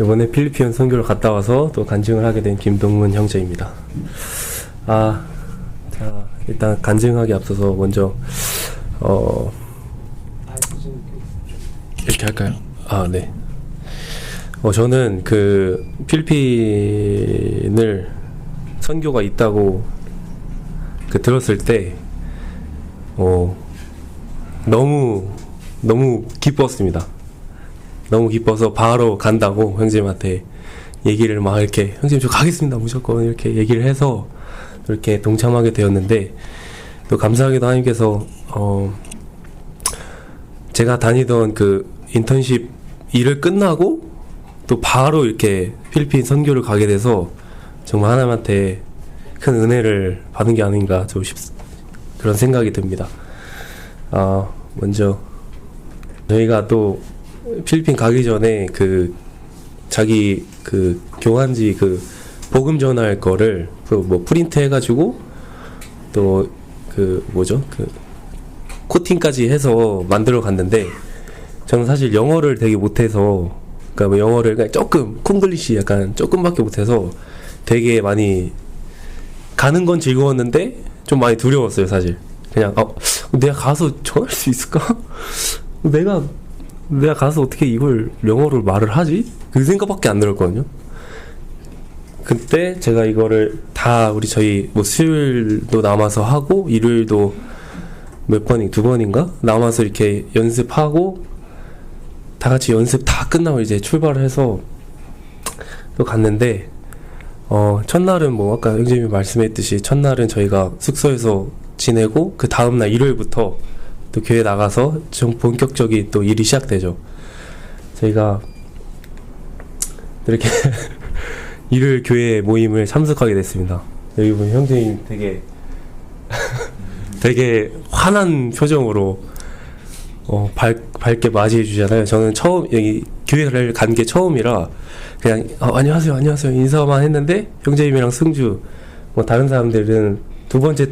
이번에 필리핀 선교를 갔다 와서 또 간증을 하게 된 김동문 형제입니다. 자, 일단 간증하기 앞서서 먼저 이렇게 할까요? 네. 저는 그 필리핀을 선교가 있다고 들었을 때 너무 기뻤습니다. 너무 기뻐서 바로 간다고 형제님한테 얘기를 막 이렇게, 형제님 저 가겠습니다 무조건, 이렇게 얘기를 해서 이렇게 동참하게 되었는데, 또 감사하게도 하나님께서 제가 다니던 그 인턴십 일을 끝나고 또 바로 이렇게 필리핀 선교를 가게 돼서 정말 하나님한테 큰 은혜를 받은 게 아닌가 그런 생각이 듭니다. 먼저 저희가 또 필리핀 가기 전에 자기 교환지 복음 전할 거를 프린트 해가지고 또 코팅까지 해서 만들어 갔는데, 저는 사실 영어를 되게 못해서, 그러니까 영어를 그냥 조금 콩글리시 약간 조금밖에 못해서 되게 많이 가는 건 즐거웠는데 좀 많이 두려웠어요 사실. 그냥 내가 가서 전할 수 있을까? 내가 가서 어떻게 이걸 영어로 말을 하지? 그 생각밖에 안 들었거든요. 그때 제가 이거를 다 저희 수요일도 남아서 하고 일요일도 두 번인가 남아서 이렇게 연습하고, 다 같이 연습 다 끝나고 이제 출발을 해서 또 갔는데, 첫날은 아까 형제님이 말씀했듯이 첫날은 저희가 숙소에서 지내고, 그 다음날 일요일부터 또 교회 나가서 좀 본격적인 또 일이 시작되죠. 저희가 이렇게 일요일 교회 모임을 참석하게 됐습니다. 여기 보면 형제님 되게 환한 표정으로 밝게 맞이해 주잖아요. 저는 여기 교회를 간 게 처음이라 그냥 안녕하세요 인사만 했는데, 형제님이랑 승주 다른 사람들은 두 번째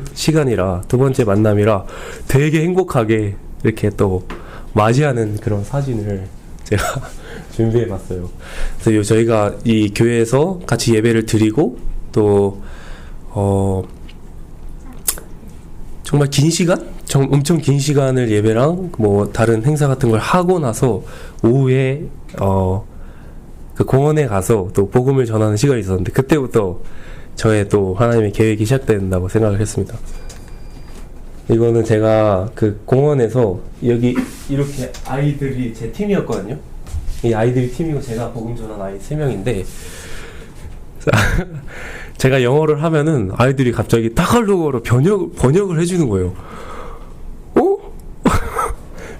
만남이라 되게 행복하게 이렇게 또 맞이하는 그런 사진을 제가 준비해 봤어요. 그래서 저희가 이 교회에서 같이 예배를 드리고, 또 정말 긴 시간? 엄청 긴 시간을 예배랑 다른 행사 같은 걸 하고 나서 오후에 그 공원에 가서 또 복음을 전하는 시간이 있었는데, 그때부터 저의 또 하나님의 계획이 시작된다고 생각을 했습니다. 이거는 제가 그 공원에서 여기 이렇게 아이들이 제 팀이었거든요. 이 아이들이 팀이고 제가 복음 전한 아이 3명인데, 제가 영어를 하면은 아이들이 갑자기 타갈로그로 번역을 해주는 거예요.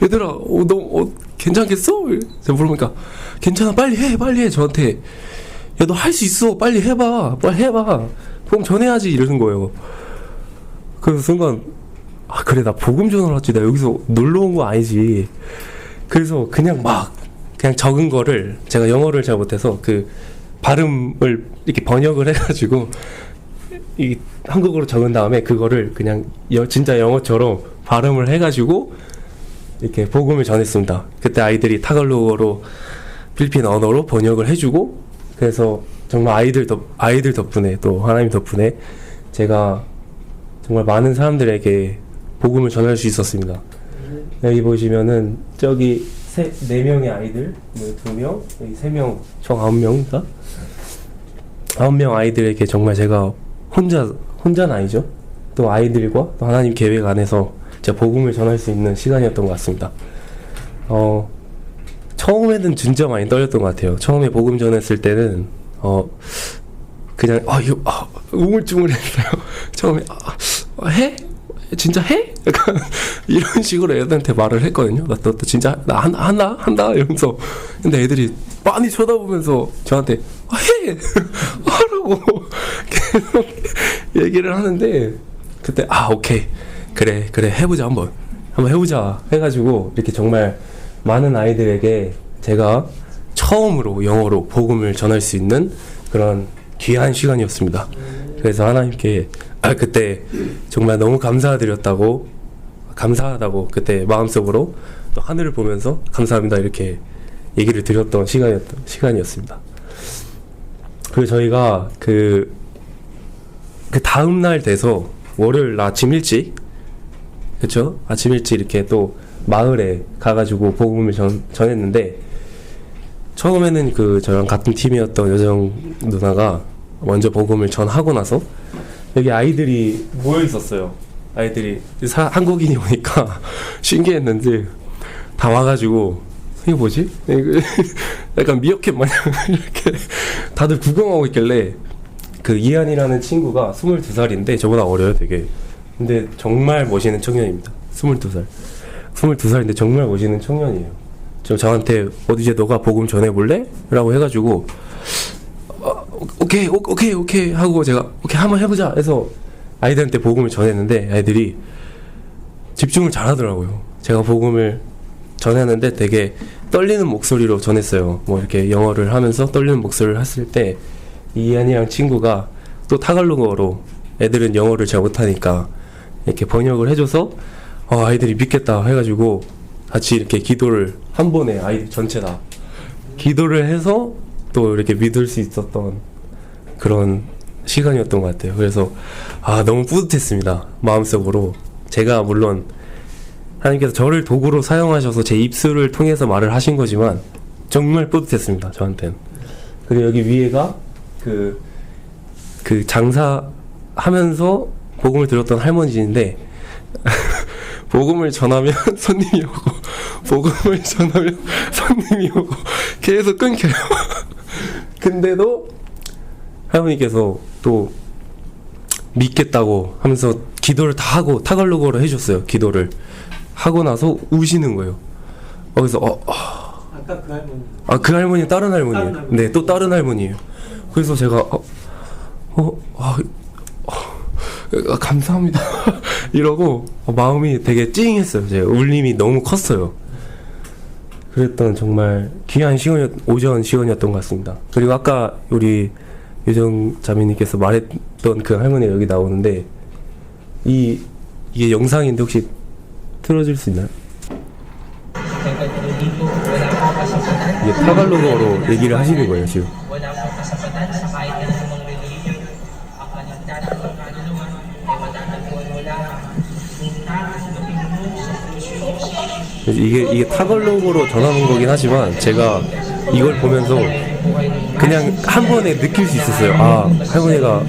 얘들아, 너 괜찮겠어? 제가 물어보니까 괜찮아, 빨리 해 저한테. 야, 너 할 수 있어, 빨리 해봐. 복음 전해야지, 이러는 거예요. 그래서 순간 그래, 나 복음 전하러 왔지, 나 여기서 놀러 온 거 아니지. 그래서 그냥 적은 거를, 제가 영어를 잘 못해서 그 발음을 이렇게 번역을 해가지고 이 한국어로 적은 다음에 그거를 그냥 진짜 영어처럼 발음을 해가지고 이렇게 복음을 전했습니다. 그때 아이들이 타갈로그로 필리핀 언어로 번역을 해주고, 그래서 정말 아이들 덕분에, 또 하나님 덕분에 제가 정말 많은 사람들에게 복음을 전할 수 있었습니다. 여기 보시면은 저기 4명의 아이들, 2명, 여기 3명, 총 9명인가? 9명 아이들에게 정말 제가 혼자는 아니죠. 또 아이들과 또 하나님 계획 안에서 제가 복음을 전할 수 있는 시간이었던 것 같습니다. 처음에는 진짜 많이 떨렸던 것 같아요. 처음에 복음 전했을 때는 그냥 우물쭈물했어요. 처음에 해? 진짜 해? 약간 이런 식으로 애들한테 말을 했거든요. 나 진짜 한다 이러면서. 근데 애들이 빤히 쳐다보면서 저한테 해! 하라고 계속 얘기를 하는데, 그때 오케이, 그래 해보자, 한번 해보자 해가지고 이렇게 정말 많은 아이들에게 제가 처음으로 영어로 복음을 전할 수 있는 그런 귀한 시간이었습니다. 그래서 하나님께 그때 정말 너무 감사하다고 그때 마음속으로 또 하늘을 보면서 감사합니다 이렇게 얘기를 드렸던 시간이었습니다. 그리고 저희가 그 다음 날 돼서 월요일 아침 일찍, 그쵸? 아침 일찍 이렇게 또 마을에 가가지고 복음을 전했는데, 처음에는 그 저랑 같은 팀이었던 여정 누나가 먼저 복음을 전하고 나서 여기 아이들이 모여 있었어요. 아이들이 한국인이 오니까 신기했는지 다 와가지고, 이게 뭐지? 약간 미어캣 마냥 이렇게 다들 구경하고 있길래, 그 이한이라는 친구가 22살인데 저보다 어려요 되게. 근데 정말 멋있는 청년입니다. 22살인데 정말 멋있는 청년이에요. 저한테 이제 너가 복음 전해볼래? 라고 해가지고 오케이 하고 제가 오케이 한번 해보자 해서 아이들한테 복음을 전했는데, 아이들이 집중을 잘하더라고요. 제가 복음을 전했는데 되게 떨리는 목소리로 전했어요. 뭐 이렇게 영어를 하면서 떨리는 목소리를 했을 때 이한이랑 친구가 또 타갈로그어로, 애들은 영어를 잘 못하니까 이렇게 번역을 해줘서 아이들이 믿겠다 해가지고 같이 이렇게 기도를 한 번에 아이들 전체 다 기도를 해서 또 이렇게 믿을 수 있었던 그런 시간이었던 것 같아요. 그래서 너무 뿌듯했습니다. 마음속으로. 제가 물론 하나님께서 저를 도구로 사용하셔서 제 입술을 통해서 말을 하신 거지만 정말 뿌듯했습니다. 저한테는. 그리고 여기 위에가 그 장사하면서 복음을 들었던 할머니인데 복음을 전하면 손님이 오고 복음을 전하면 손님이 오고 계속 끊겨요. 근데도 할머니께서 또 믿겠다고 하면서 기도를 다 하고 타갈로그어로 해줬어요. 기도를 하고 나서 우시는 거예요. 그래서 아까 그 할머니. 그 할머니 다른 할머니예요. 네, 또 다른 할머니예요. 그래서 제가 감사합니다 이러고 마음이 되게 찡했어요. 제가 울림이 너무 컸어요. 그랬던 정말 귀한 오전 시간이었던 것 같습니다. 그리고 아까 우리 유정 자매님께서 말했던 그 할머니가 여기 나오는데, 이게 영상인데 혹시 틀어줄 수 있나요? 이게 타갈로그어로 얘기를 하시는 거예요 지금. 이게 타갈로그로 전하는 거긴 하지만 제가 이걸 보면서 그냥 한 번에 느낄 수 있었어요. 할머니가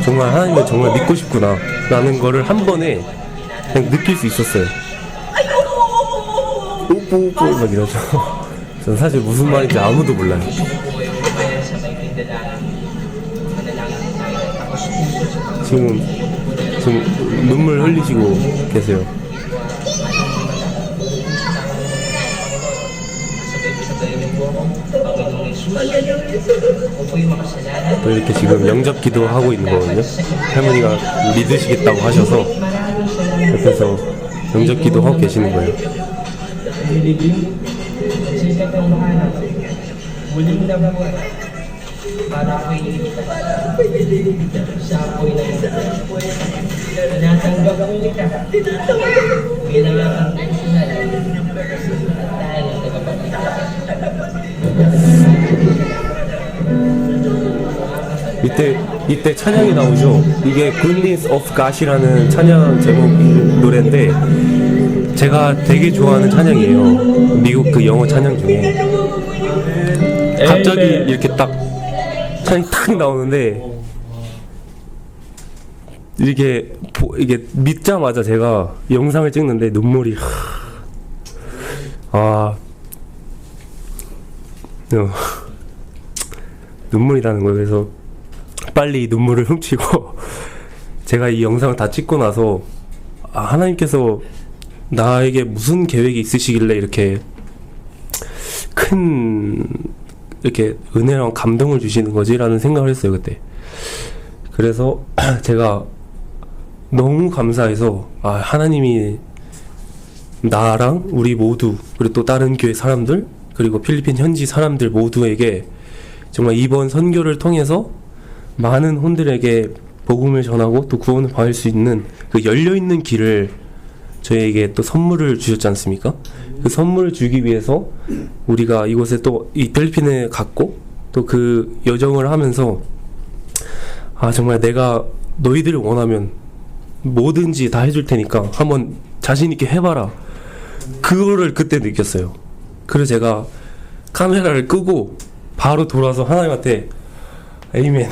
정말 하나님을 정말 믿고 싶구나 라는 거를 한 번에 그냥 느낄 수 있었어요. 오뽀 막 이러죠. 전 사실 무슨 말인지 아무도 몰라요. 지금 눈물 흘리시고 계세요. 또 이렇게 지금 영접 기도하고 있는 거거든요. 할머니가 믿으시겠다고 하셔서 옆에서 영접 기도하고 계시는 거예요. 이때 찬양이 나오죠. 이게 Goodness of God이라는 찬양 제목 노래인데 제가 되게 좋아하는 찬양이에요. 미국 그 영어 찬양 중에 갑자기 이렇게 딱 찬양이 탁 나오는데 이게 믿자마자 제가 영상을 찍는데 눈물이 눈물이라는 거예요. 그래서 빨리 눈물을 훔치고 제가 이 영상을 다 찍고 나서 하나님께서 나에게 무슨 계획이 있으시길래 이렇게 큰 이렇게 은혜랑 감동을 주시는 거지라는 생각을 했어요 그때. 그래서 제가 너무 감사해서 하나님이 나랑 우리 모두 그리고 또 다른 교회 사람들 그리고 필리핀 현지 사람들 모두에게 정말 이번 선교를 통해서 많은 혼들에게 복음을 전하고 또 구원을 받을 수 있는 그 열려있는 길을 저희에게 또 선물을 주셨지 않습니까? 그 선물을 주기 위해서 우리가 이곳에 또 이 필리핀에 갔고 또 그 여정을 하면서 아 정말 내가 너희들을 원하면 뭐든지 다 해줄 테니까 한번 자신 있게 해봐라. 그거를 그때 느꼈어요. 그래서 제가 카메라를 끄고 바로 돌아서 하나님한테 에이멘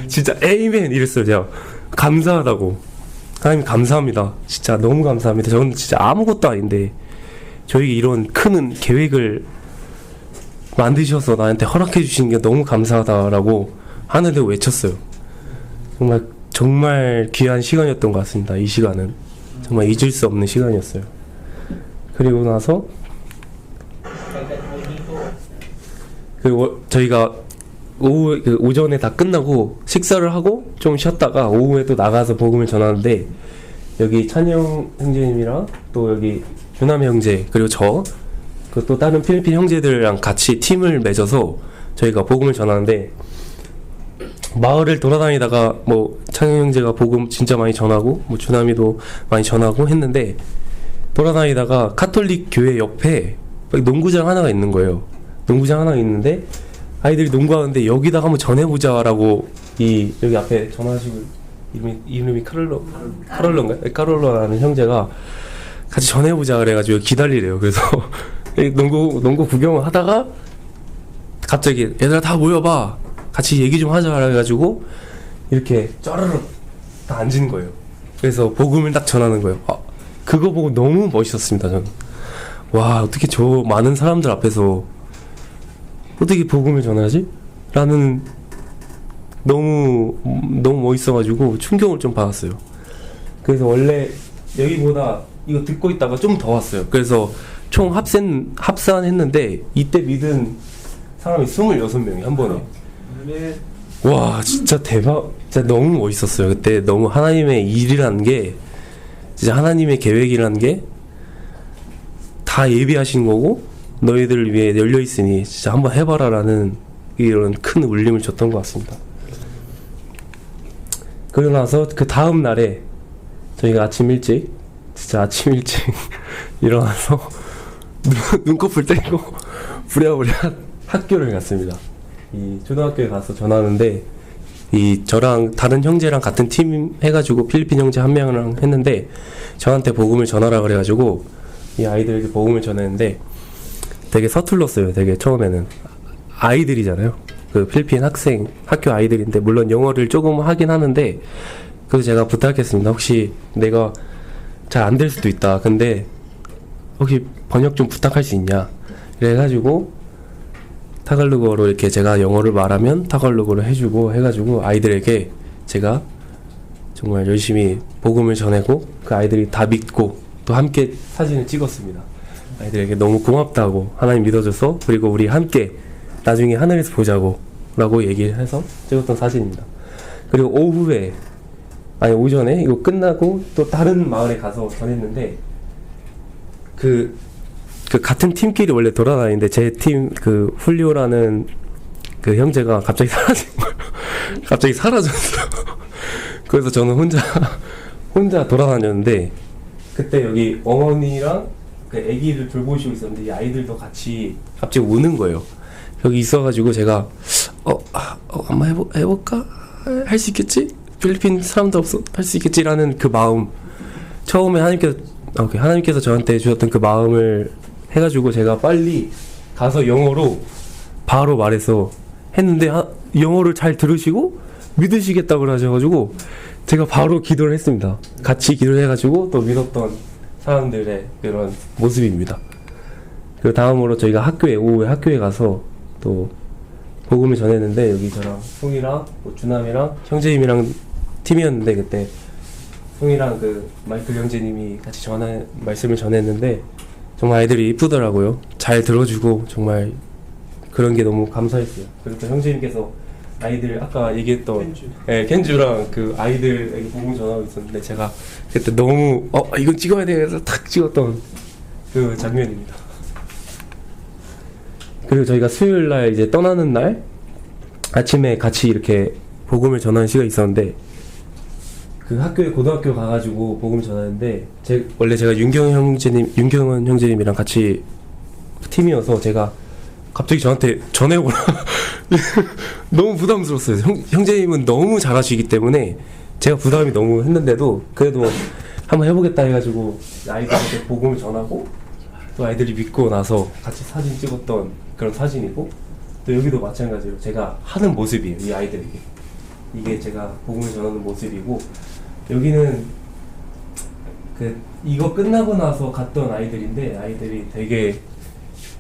진짜 에이멘 이랬어요. 제가 감사하다고. 하나님 감사합니다. 진짜 너무 감사합니다. 저는 진짜 아무것도 아닌데 저에게 이런 큰 계획을 만드셔서 나한테 허락해 주신 게 너무 감사하다라고 하늘에 외쳤어요. 정말 귀한 시간이었던 것 같습니다. 이 시간은 정말 잊을 수 없는 시간이었어요. 그리고 나서 저희가 오전에 다 끝나고 식사를 하고 좀 쉬었다가 오후에 또 나가서 복음을 전하는데 여기 찬영 형제님이랑 또 여기 주남 형제 그리고 그 또 다른 필리핀 형제들이랑 같이 팀을 맺어서 저희가 복음을 전하는데 마을을 돌아다니다가 뭐 찬영 형제가 복음 진짜 많이 전하고 뭐 주남이도 많이 전하고 했는데 돌아다니다가 카톨릭 교회 옆에 농구장 하나가 있는 거예요. 농구장 하나가 있는데 아이들이 농구하는데 여기다가 한번 전해보자라고 여기 앞에 전화하시고 이름이 카롤로인가요? 카롤로라는 형제가 같이 전해보자 그래가지고 기다리래요. 그래서 농구 구경을 하다가 갑자기 얘들아 다 모여봐 같이 얘기 좀 하자 그래가지고 이렇게 쩌르륵 다 앉은 거예요. 그래서 복음을 딱 전하는 거예요. 그거 보고 너무 멋있었습니다. 저는 와 어떻게 저 많은 사람들 앞에서 어떻게 복음을 전하지? 라는 너무 멋있어가지고 충격을 좀 받았어요. 그래서 원래 여기보다 이거 듣고 있다가 좀 더 왔어요. 그래서 총 합산했는데 이때 믿은 사람이 26명이 한 번에. 와 진짜 대박. 진짜 너무 멋있었어요. 그때 너무 하나님의 일이라는 게 진짜 하나님의 계획이라는 게 다 예비하신 거고 너희들을 위해 열려있으니 진짜 한번 해봐라 라는 이런 큰 울림을 줬던 것 같습니다. 그러고 나서 그 다음 날에 저희가 아침 일찍 일어나서 눈꺼풀 떼고 부랴부랴 학교를 갔습니다. 이 초등학교에 가서 전하는데 저랑 다른 형제랑 같은 팀 해가지고 필리핀 형제 한 명이랑 했는데 저한테 복음을 전하라 그래가지고 이 아이들에게 복음을 전했는데 되게 서툴렀어요. 되게 처음에는 아이들이잖아요. 그 필리핀 학교 아이들인데 물론 영어를 조금 하긴 하는데 그래서 제가 부탁했습니다. 혹시 내가 잘 안 될 수도 있다. 근데 혹시 번역 좀 부탁할 수 있냐? 그래가지고 타갈루거로 이렇게 제가 영어를 말하면 타갈루거로 해주고 해가지고 아이들에게 제가 정말 열심히 복음을 전하고 그 아이들이 다 믿고 또 함께 사진을 찍었습니다. 아이들에게 너무 고맙다고 하나님 믿어줘서 그리고 우리 함께 나중에 하늘에서 보자고 라고 얘기를 해서 찍었던 사진입니다. 그리고 오전에 이거 끝나고 또 다른 마을에 가서 전했는데 그 같은 팀끼리 원래 돌아다니는데 제 팀 그 훌리오라는 그 형제가 갑자기 사라진 거예요. 갑자기 사라졌어요. 그래서 저는 혼자 돌아다녔는데 그때 여기 어머니랑 그 아기를 돌보시고 있었는데 이 아이들도 같이 갑자기 우는 거예요. 여기 있어가지고 제가 한번 해볼까? 할 수 있겠지? 필리핀 사람도 없어 할 수 있겠지라는 그 마음 처음에 하나님께서 저한테 주셨던 그 마음을 해가지고 제가 빨리 가서 영어로 바로 말해서 했는데 영어를 잘 들으시고 믿으시겠다고 하셔가지고 제가 바로 기도를 했습니다. 같이 기도를 해가지고 또 믿었던 사람들의 그런 모습입니다. 그리고 다음으로 저희가 오후에 학교에 가서 또 복음을 전했는데 여기 저랑 송이랑 주남이랑 형제님이랑 팀이었는데 그때 송이랑 그 마이클 형제님이 같이 말씀을 전했는데 정말 아이들이 이쁘더라고요. 잘 들어주고 정말 그런 게 너무 감사했어요. 그리고 또 형제님께서 아이들 아까 얘기했던 켄주랑 그 아이들에게 복음 전하고 있었는데 제가 그때 너무 이건 찍어야 돼 해서 탁 찍었던 그 장면입니다. 그리고 저희가 수요일날 이제 떠나는 날 아침에 같이 이렇게 복음을 전하는 시간이 있었는데 그 고등학교 가가지고 복음을 전하는데 원래 제가 윤경은 형제님이랑 같이 팀이어서 제가 갑자기 저한테 전해오라. 너무 부담스러웠어요. 형제님은 너무 잘하시기 때문에 제가 부담이 너무 했는데도 그래도 한번 해보겠다 해가지고 아이들한테 복음을 전하고 또 아이들이 믿고 나서 같이 사진 찍었던 그런 사진이고 또 여기도 마찬가지로 제가 하는 모습이에요. 이 아이들에게 이게 제가 복음을 전하는 모습이고 여기는 이거 끝나고 나서 갔던 아이들인데 아이들이 되게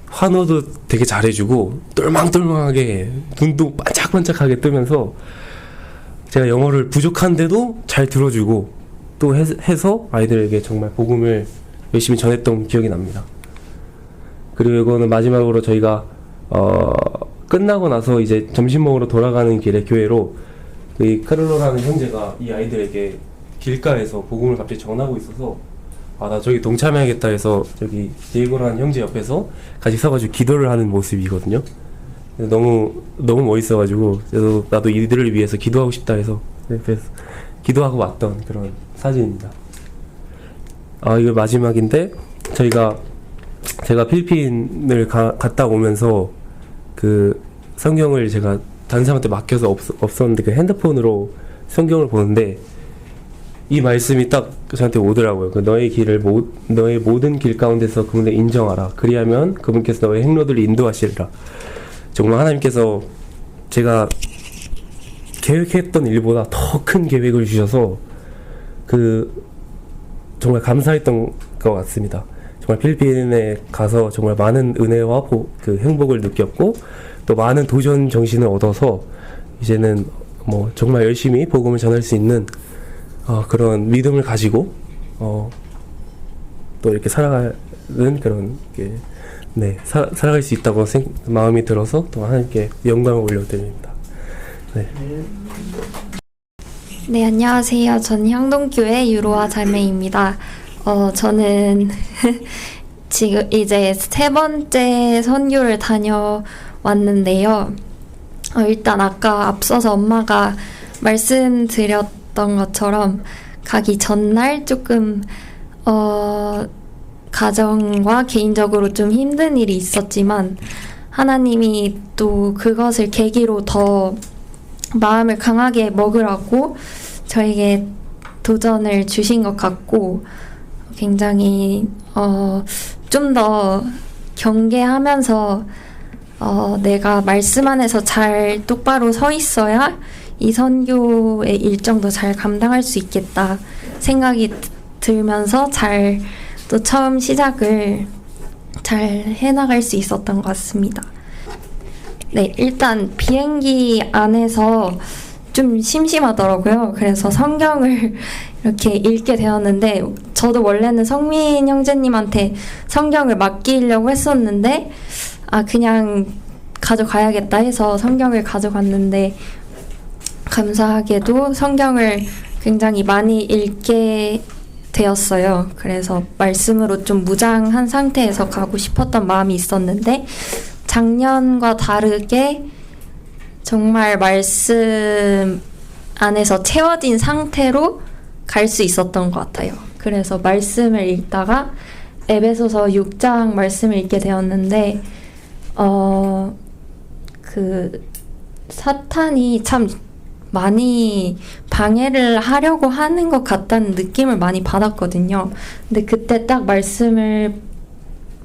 환호도 되게 잘해주고 똘망똘망하게 눈도 반짝반짝하게 뜨면서 제가 영어를 부족한데도 잘 들어주고 또 해서 아이들에게 정말 복음을 열심히 전했던 기억이 납니다. 그리고 이거는 마지막으로 저희가 끝나고 나서 이제 점심 먹으러 돌아가는 길에 교회로 이 카를로라는 형제가 이 아이들에게 길가에서 복음을 갑자기 전하고 있어서 나 저기 동참해야겠다 해서 저기 디에고라는 형제 옆에서 같이 서가지고 기도를 하는 모습이거든요. 너무 멋있어가지고 그래서 나도 이들을 위해서 기도하고 싶다 해서 옆에서 기도하고 왔던 그런 사진입니다. 이거 마지막인데 제가 필리핀을 갔다 오면서 그 성경을 제가 다른 사람한테 맡겨서 없었는데 그 핸드폰으로 성경을 보는데 이 말씀이 딱 저한테 오더라고요. 너의 모든 길 가운데서 그분을 인정하라. 그리하면 그분께서 너의 행로들을 인도하시리라. 정말 하나님께서 제가 계획했던 일보다 더 큰 계획을 주셔서 정말 감사했던 것 같습니다. 정말 필리핀에 가서 정말 많은 은혜와 행복을 느꼈고 또 많은 도전 정신을 얻어서 이제는 뭐 정말 열심히 복음을 전할 수 있는 그런 믿음을 가지고 또 이렇게 살아가는 그런 살아갈 수 있다고 마음이 들어서 또 하나님께 영광을 올려드립니다. 네, 안녕하세요. 전 향동교회 유로아 자매입니다. 저는 지금 이제 3번째 선교를 다녀왔는데요. 일단 아까 앞서서 엄마가 말씀드렸던 것처럼 가기 전날 조금 가정과 개인적으로 좀 힘든 일이 있었지만 하나님이 또 그것을 계기로 더 마음을 강하게 먹으라고 저에게 도전을 주신 것 같고 굉장히 좀 더 경계하면서 내가 말씀 안에서 잘 똑바로 서 있어야 이 선교의 일정도 잘 감당할 수 있겠다 생각이 들면서 또 처음 시작을 잘 해나갈 수 있었던 것 같습니다. 네, 일단 비행기 안에서 좀 심심하더라고요. 그래서 성경을 이렇게 읽게 되었는데 저도 원래는 성민 형제님한테 성경을 맡기려고 했었는데 그냥 가져가야겠다 해서 성경을 가져갔는데 감사하게도 성경을 굉장히 많이 읽게 되었어요. 그래서 말씀으로 좀 무장한 상태에서 가고 싶었던 마음이 있었는데 작년과 다르게 정말 말씀 안에서 채워진 상태로 갈 수 있었던 것 같아요. 그래서 말씀을 읽다가 에베소서 6장 말씀을 읽게 되었는데 사탄이 참 많이 방해를 하려고 하는 것 같다는 느낌을 많이 받았거든요. 근데 그때 딱 말씀을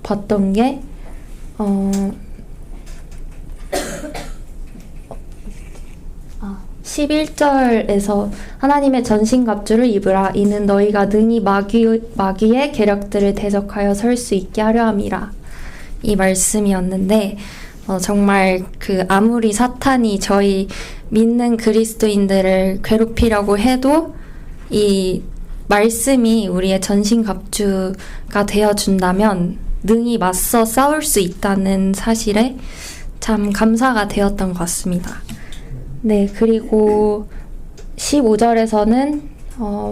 봤던 게 11절에서 하나님의 전신갑주를 입으라. 이는 너희가 능히 마귀의 계략들을 대적하여 설 수 있게 하려 함이라. 이 말씀이었는데 정말 아무리 사탄이 저희 믿는 그리스도인들을 괴롭히려고 해도 이 말씀이 우리의 전신갑주가 되어준다면 능히 맞서 싸울 수 있다는 사실에 참 감사가 되었던 것 같습니다. 네, 그리고 15절에서는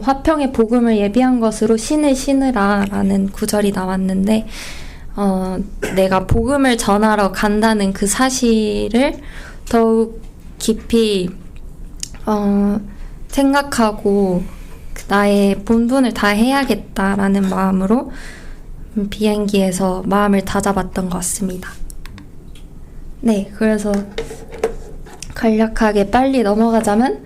화평의 복음을 예비한 것으로 신을 신으라 라는 구절이 나왔는데 내가 복음을 전하러 간다는 그 사실을 더욱 깊이 생각하고 나의 본분을 다 해야겠다라는 마음으로 비행기에서 마음을 다잡았던 것 같습니다. 네, 그래서 간략하게 빨리 넘어가자면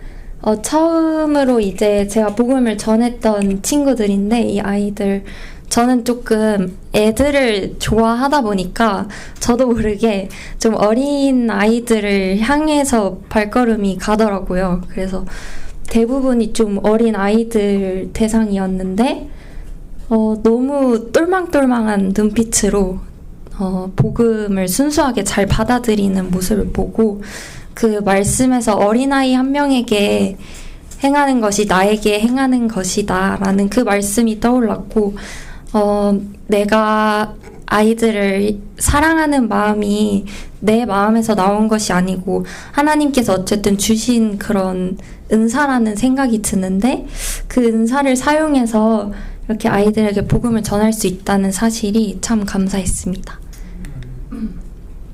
처음으로 이제 제가 복음을 전했던 친구들인데 이 아이들 저는 조금 애들을 좋아하다 보니까 저도 모르게 좀 어린 아이들을 향해서 발걸음이 가더라고요. 그래서 대부분이 좀 어린 아이들 대상이었는데 너무 똘망똘망한 눈빛으로 복음을 순수하게 잘 받아들이는 모습을 보고 그 말씀에서 어린아이 한 명에게 행하는 것이 나에게 행하는 것이다 라는 그 말씀이 떠올랐고 내가 아이들을 사랑하는 마음이 내 마음에서 나온 것이 아니고 하나님께서 어쨌든 주신 그런 은사라는 생각이 드는데 그 은사를 사용해서 이렇게 아이들에게 복음을 전할 수 있다는 사실이 참 감사했습니다.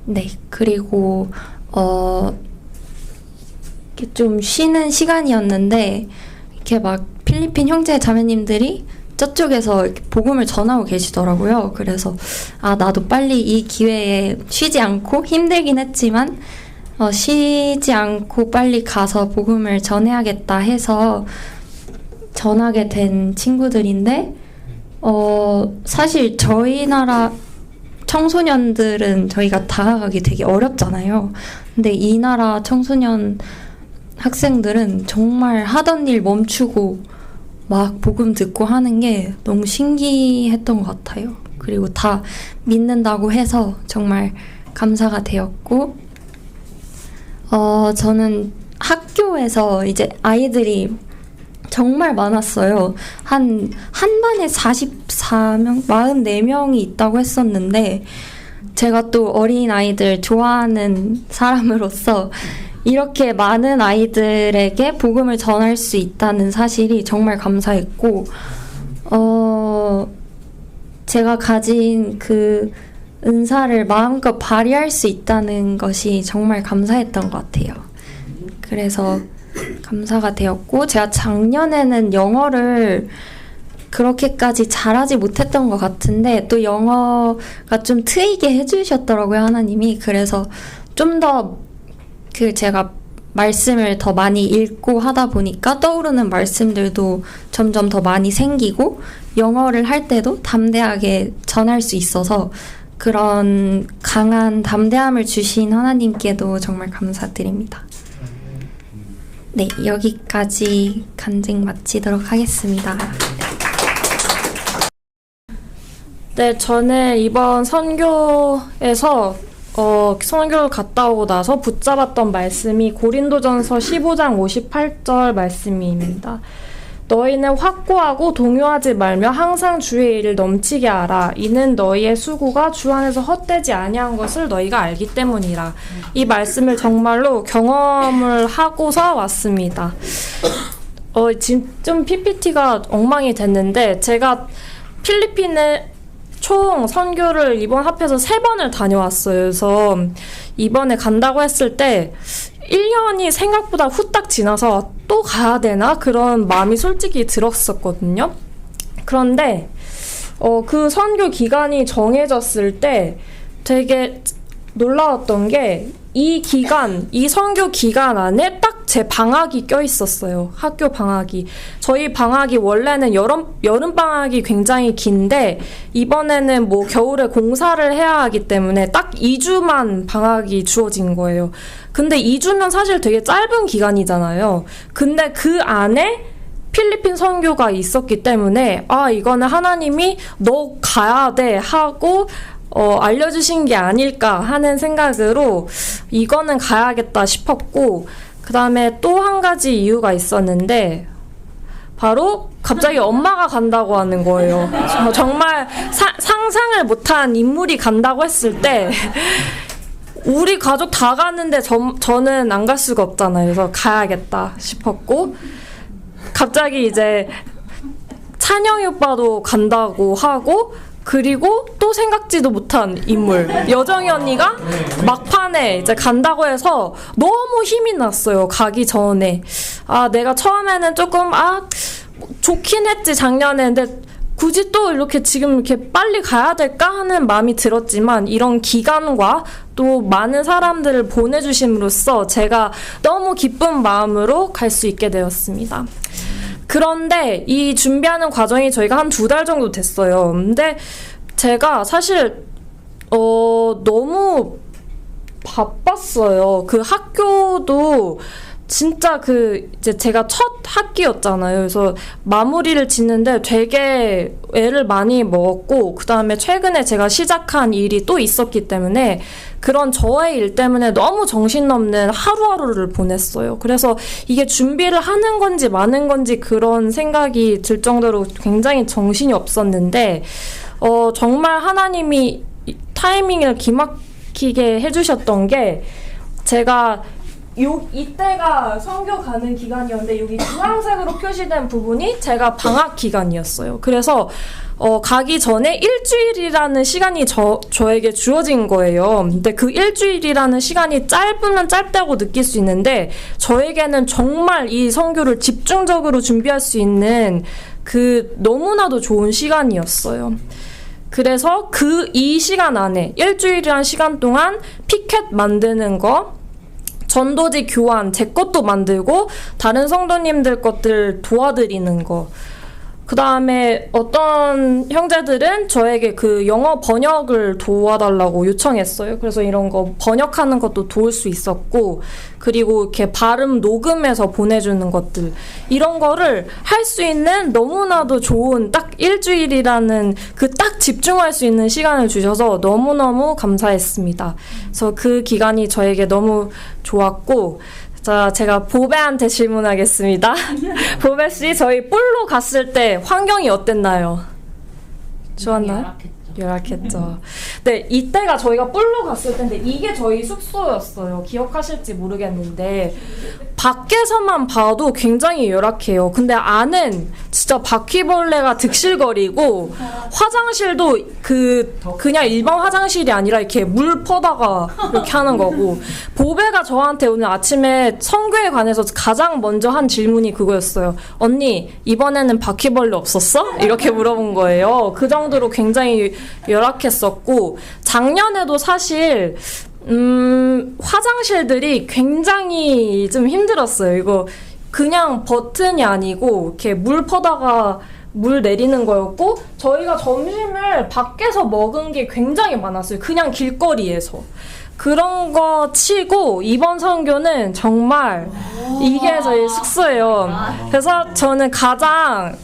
네, 그리고 이렇게 좀 쉬는 시간이었는데 이렇게 막 필리핀 형제 자매님들이 저쪽에서 이렇게 복음을 전하고 계시더라고요. 그래서 나도 빨리 이 기회에 쉬지 않고 힘들긴 했지만 쉬지 않고 빨리 가서 복음을 전해야겠다 해서 전하게 된 친구들인데 사실 저희 나라 청소년들은 저희가 다가가기 되게 어렵잖아요. 근데 이 나라 청소년 학생들은 정말 하던 일 멈추고 막 복음 듣고 하는 게 너무 신기했던 것 같아요. 그리고 다 믿는다고 해서 정말 감사가 되었고 저는 학교에서 이제 아이들이 정말 많았어요. 한 반에 44명, 44명이 있다고 했었는데 제가 또 어린 아이들 좋아하는 사람으로서 이렇게 많은 아이들에게 복음을 전할 수 있다는 사실이 정말 감사했고 제가 가진 그 은사를 마음껏 발휘할 수 있다는 것이 정말 감사했던 것 같아요. 그래서 감사가 되었고 제가 작년에는 영어를 그렇게까지 잘하지 못했던 것 같은데 또 영어가 좀 트이게 해주셨더라고요, 하나님이. 그래서 좀 더 제가 말씀을 더 많이 읽고 하다 보니까 떠오르는 말씀들도 점점 더 많이 생기고 영어를 할 때도 담대하게 전할 수 있어서 그런 강한 담대함을 주신 하나님께도 정말 감사드립니다. 네, 여기까지 간증 마치도록 하겠습니다. 네, 저는 이번 선교에서 선교를 갔다 오고 나서 붙잡았던 말씀이 고린도전서 15장 58절 말씀입니다. 너희는 확고하고 동요하지 말며 항상 주의 일을 넘치게 하라. 이는 너희의 수고가 주 안에서 헛되지 아니한 것을 너희가 알기 때문이라. 이 말씀을 정말로 경험을 하고서 왔습니다. 지금 좀 PPT가 엉망이 됐는데 제가 필리핀에 총 선교를 이번 합해서 3번을 다녀왔어요. 그래서 이번에 간다고 했을 때 1년이 생각보다 후딱 지나서 또 가야 되나? 그런 마음이 솔직히 들었었거든요. 그런데 그 선교 기간이 정해졌을 때 되게 놀라웠던 게 이 선교 기간 안에 딱 제 방학이 껴있었어요. 학교 방학이. 저희 방학이 원래는 여름 방학이 굉장히 긴데 이번에는 뭐 겨울에 공사를 해야 하기 때문에 딱 2주만 방학이 주어진 거예요. 근데 2주면 사실 되게 짧은 기간이잖아요. 근데 그 안에 필리핀 선교가 있었기 때문에 이거는 하나님이 너 가야 돼 하고 알려주신 게 아닐까 하는 생각으로 이거는 가야겠다 싶었고, 그 다음에 또 한 가지 이유가 있었는데 바로 갑자기 엄마가 간다고 하는 거예요. 정말 상상을 못한 인물이 간다고 했을 때 우리 가족 다 가는데 저는 안 갈 수가 없잖아요. 그래서 가야겠다 싶었고, 갑자기 이제 찬영이 오빠도 간다고 하고, 그리고 또 생각지도 못한 인물 여정이 언니가 막판에 이제 간다고 해서 너무 힘이 났어요. 가기 전에 내가 처음에는 조금 좋긴 했지 작년에. 근데 굳이 또 이렇게 지금 이렇게 빨리 가야 될까 하는 마음이 들었지만 이런 기간과 또 많은 사람들을 보내주심으로써 제가 너무 기쁜 마음으로 갈 수 있게 되었습니다. 그런데 이 준비하는 과정이 저희가 한 2달 정도 됐어요. 근데 제가 사실 너무 바빴어요. 그 학교도 진짜 이제 제가 첫 학기였잖아요. 그래서 마무리를 짓는데 되게 애를 많이 먹었고, 그 다음에 최근에 제가 시작한 일이 또 있었기 때문에 그런 저의 일 때문에 너무 정신없는 하루하루를 보냈어요. 그래서 이게 준비를 하는 건지 마는 건지 그런 생각이 들 정도로 굉장히 정신이 없었는데, 정말 하나님이 타이밍을 기막히게 해주셨던 게, 제가 이때가 선교 가는 기간이었는데 여기 주황색으로 표시된 부분이 제가 방학 기간이었어요. 그래서 가기 전에 일주일이라는 시간이 저에게 주어진 거예요. 근데 그 일주일이라는 시간이 짧으면 짧다고 느낄 수 있는데 저에게는 정말 이 선교를 집중적으로 준비할 수 있는 너무나도 좋은 시간이었어요. 그래서 이 시간 안에 일주일이라는 시간 동안 피켓 만드는 거, 전도지 교환, 제 것도 만들고 다른 성도님들 것들 도와드리는 거, 그 다음에 어떤 형제들은 저에게 영어 번역을 도와달라고 요청했어요. 그래서 이런 거 번역하는 것도 도울 수 있었고, 그리고 이렇게 발음 녹음해서 보내주는 것들, 이런 거를 할 수 있는 너무나도 좋은 딱 일주일이라는 딱 집중할 수 있는 시간을 주셔서 너무너무 감사했습니다. 그래서 그 기간이 저에게 너무 좋았고, 자, 제가 보배한테 질문하겠습니다. 보배씨, 저희 뿔로 갔을 때 환경이 어땠나요? 좋았나요? 열악했죠. 네, 이때가 저희가 뿔로 갔을 때인데 이게 저희 숙소였어요. 기억하실지 모르겠는데 밖에서만 봐도 굉장히 열악해요. 근데 안은 진짜 바퀴벌레가 득실거리고 화장실도 그냥 일반 화장실이 아니라 이렇게 물 퍼다가 이렇게 하는 거고, 보배가 저한테 오늘 아침에 선교에 관해서 가장 먼저 한 질문이 그거였어요. 언니, 이번에는 바퀴벌레 없었어? 이렇게 물어본 거예요. 그 정도로 굉장히 열악했었고, 작년에도 사실 화장실들이 굉장히 좀 힘들었어요. 이거 그냥 버튼이 아니고 이렇게 물 퍼다가 물 내리는 거였고, 저희가 점심을 밖에서 먹은 게 굉장히 많았어요. 그냥 길거리에서. 그런 거 치고 이번 선교는 정말 이게 저희 숙소예요. 그래서 저는 가장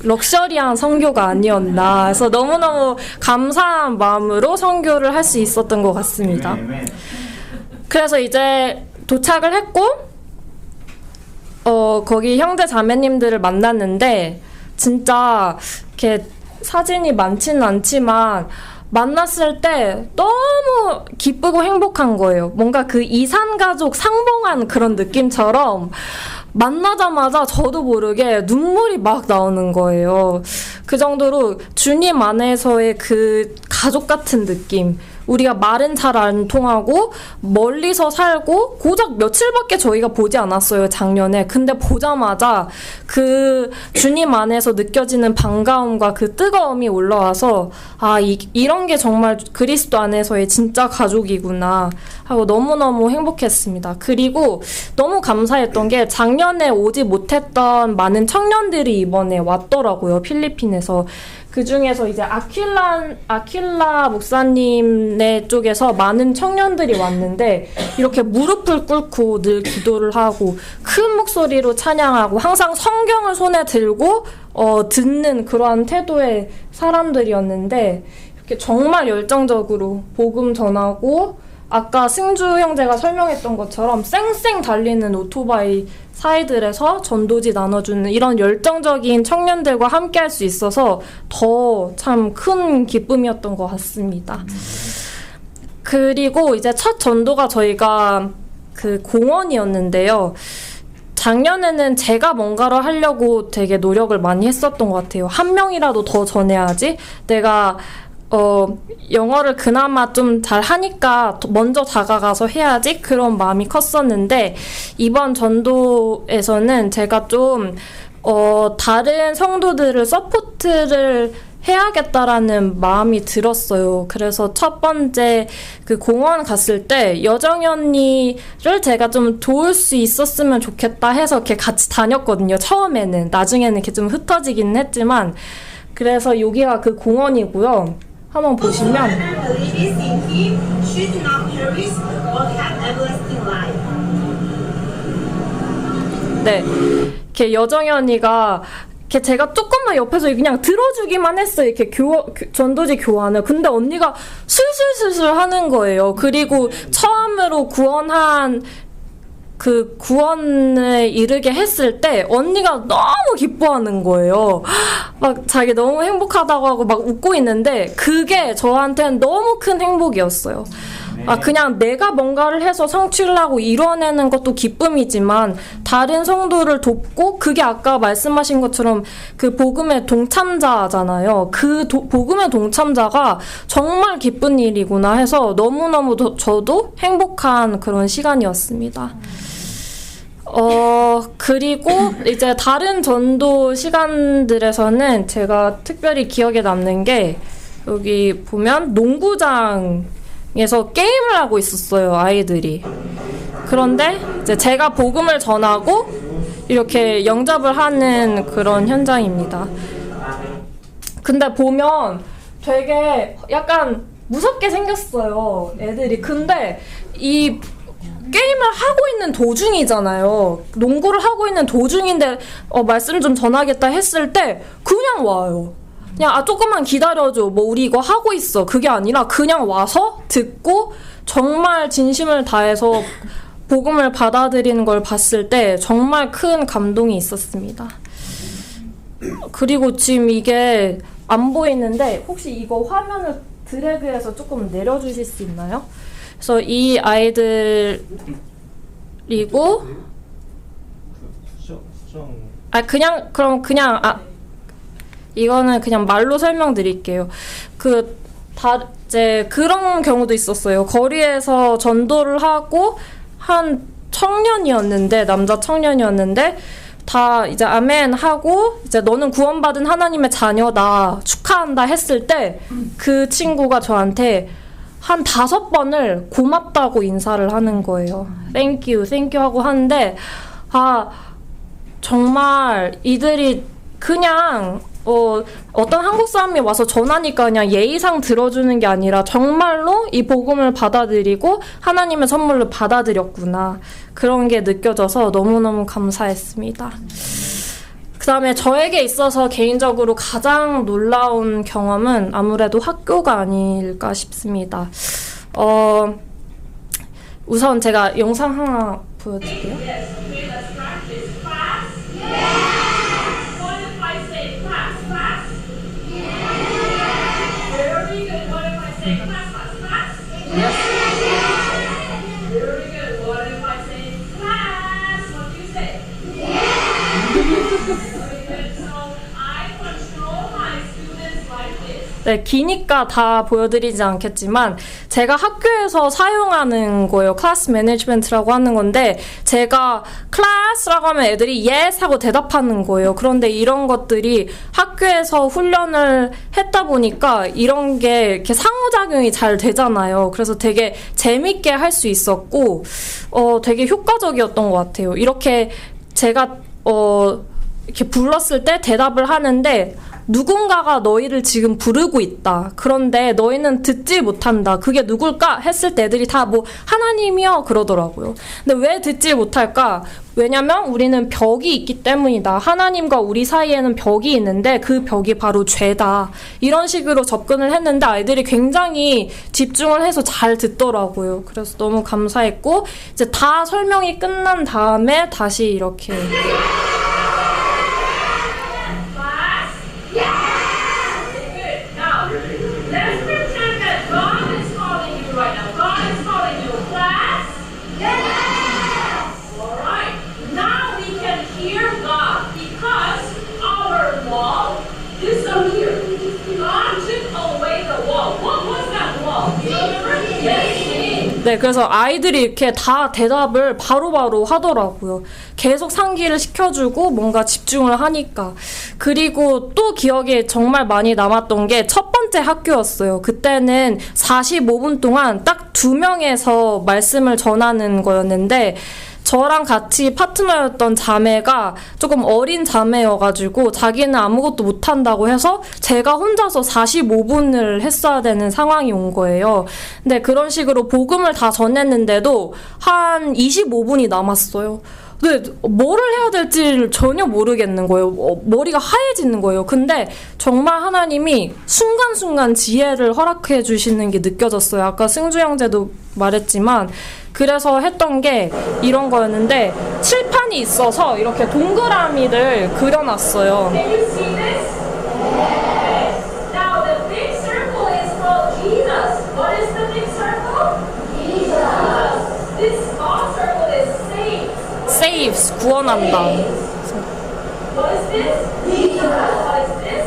럭셔리한 선교가 아니었나 해서 너무너무 감사한 마음으로 선교를 할 수 있었던 것 같습니다. 그래서 이제 도착을 했고 거기 형제 자매님들을 만났는데, 진짜 이렇게 사진이 많지는 않지만 만났을 때 너무 기쁘고 행복한 거예요. 뭔가 이산가족 상봉한 그런 느낌처럼 만나자마자 저도 모르게 눈물이 막 나오는 거예요. 그 정도로 주님 안에서의 가족 같은 느낌. 우리가 말은 잘 안 통하고 멀리서 살고 고작 며칠밖에 저희가 보지 않았어요, 작년에. 근데 보자마자 주님 안에서 느껴지는 반가움과 뜨거움이 올라와서 이런 게 정말 그리스도 안에서의 진짜 가족이구나 하고 너무너무 행복했습니다. 그리고 너무 감사했던 게 작년에 오지 못했던 많은 청년들이 이번에 왔더라고요, 필리핀에서. 그 중에서 이제 아킬라 목사님네 쪽에서 많은 청년들이 왔는데, 이렇게 무릎을 꿇고 늘 기도를 하고 큰 목소리로 찬양하고 항상 성경을 손에 들고 듣는 그러한 태도의 사람들이었는데, 이렇게 정말 열정적으로 복음 전하고, 아까 승주 형제가 설명했던 것처럼 쌩쌩 달리는 오토바이 사이들에서 전도지 나눠주는 이런 열정적인 청년들과 함께 할 수 있어서 더 참 큰 기쁨이었던 것 같습니다. 그리고 이제 첫 전도가 저희가 공원이었는데요. 작년에는 제가 뭔가를 하려고 되게 노력을 많이 했었던 것 같아요. 한 명이라도 더 전해야지. 내가 영어를 그나마 좀 잘 하니까 먼저 다가가서 해야지, 그런 마음이 컸었는데, 이번 전도에서는 제가 좀 다른 성도들을 서포트를 해야겠다라는 마음이 들었어요. 그래서 첫 번째 그 공원 갔을 때 여정이 언니를 제가 좀 도울 수 있었으면 좋겠다 해서 이렇게 같이 다녔거든요. 처음에는. 나중에는 이렇게 좀 흩어지긴 했지만. 그래서 여기가 그 공원이고요. 한번 보시면 네, 이렇게 여정이 언니가 이렇게 제가 조금만 옆에서 그냥 들어주기만 했어요. 이렇게 전도지 교환을. 근데 언니가 술술술술 하는 거예요. 그리고 처음으로 구원한 그 구원에 이르게 했을 때 언니가 너무 기뻐하는 거예요. 막 자기 너무 행복하다고 하고 막 웃고 있는데 그게 저한테는 너무 큰 행복이었어요. 그냥 내가 뭔가를 해서 성취를 하고 이뤄내는 것도 기쁨이지만 다른 성도를 돕고 그게 아까 말씀하신 것처럼 그 복음의 동참자잖아요. 그 복음의 동참자가 정말 기쁜 일이구나 해서 너무너무 저도 행복한 그런 시간이었습니다. 그리고 이제 다른 전도 시간들에서는 제가 특별히 기억에 남는 게 여기 보면 농구장에서 게임을 하고 있었어요, 아이들이. 그런데 이제 제가 복음을 전하고 이렇게 영접을 하는 그런 현장입니다. 근데 보면 되게 약간 무섭게 생겼어요, 애들이. 근데 이 게임을 하고 있는 도중이잖아요. 농구를 하고 있는 도중인데 말씀 좀 전하겠다 했을 때 그냥 와요. 그냥 조금만 기다려줘. 뭐 우리 이거 하고 있어. 그게 아니라 그냥 와서 듣고 정말 진심을 다해서 복음을 받아들이는 걸 봤을 때 정말 큰 감동이 있었습니다. 그리고 지금 이게 안 보이는데 혹시 이거 화면을 드래그해서 조금 내려주실 수 있나요? 그래서 이 아이들이고 이거는 그냥 말로 설명드릴게요. 이제 그런 경우도 있었어요. 거리에서 전도를 하고 한 청년이었는데, 남자 청년이었는데 다 이제 아멘 하고 이제 너는 구원받은 하나님의 자녀다, 축하한다 했을 때 그 친구가 저한테 한 5번을 고맙다고 인사를 하는 거예요. Thank you, thank you 하고 하는데 정말 이들이 그냥 어떤 한국 사람이 와서 전하니까 그냥 예의상 들어주는 게 아니라 정말로 이 복음을 받아들이고 하나님의 선물을 받아들였구나. 그런 게 느껴져서 너무너무 감사했습니다. 그 다음에 저에게 있어서 개인적으로 가장 놀라운 경험은 아무래도 학교가 아닐까 싶습니다. 우선 제가 영상 하나 보여드릴게요. 네, 기니까 다 보여드리지 않겠지만 제가 학교에서 사용하는 거예요. 클래스 매니지먼트라고 하는 건데 제가 클래스라고 하면 애들이 yes 하고 대답하는 거예요. 그런데 이런 것들이 학교에서 훈련을 했다 보니까 이런 게 이렇게 상호작용이 잘 되잖아요. 그래서 되게 재밌게 할 수 있었고 되게 효과적이었던 것 같아요. 이렇게 제가 이렇게 불렀을 때 대답을 하는데 누군가가 너희를 지금 부르고 있다. 그런데 너희는 듣지 못한다. 그게 누굴까? 했을 때 애들이 다 뭐 하나님이요 그러더라고요. 근데 왜 듣지 못할까? 왜냐면 우리는 벽이 있기 때문이다. 하나님과 우리 사이에는 벽이 있는데 그 벽이 바로 죄다. 이런 식으로 접근을 했는데 아이들이 굉장히 집중을 해서 잘 듣더라고요. 그래서 너무 감사했고 이제 다 설명이 끝난 다음에 다시 이렇게 네, 그래서 아이들이 이렇게 다 대답을 바로바로 하더라고요. 계속 상기를 시켜주고 뭔가 집중을 하니까. 그리고 또 기억에 정말 많이 남았던 게 첫 번째 학교였어요. 그때는 45분 동안 딱 2명에서 말씀을 전하는 거였는데 저랑 같이 파트너였던 자매가 조금 어린 자매여가지고 자기는 아무것도 못한다고 해서 제가 혼자서 45분을 했어야 되는 상황이 온 거예요. 근데 그런 식으로 복음을 다 전했는데도 한 25분이 남았어요. 근데 뭐를 해야 될지를 전혀 모르겠는 거예요. 머리가 하얘지는 거예요. 근데 정말 하나님이 순간순간 지혜를 허락해 주시는 게 느껴졌어요. 아까 승주 형제도 말했지만 그래서 했던 게 이런 거였는데 칠판이 있어서 이렇게 동그라미를 그려놨어요. Can you see this? Now the big circle is called Jesus. What is the big circle? Jesus. This small circle is safe. saves, 구원한다. What is this? Jesus. What is this?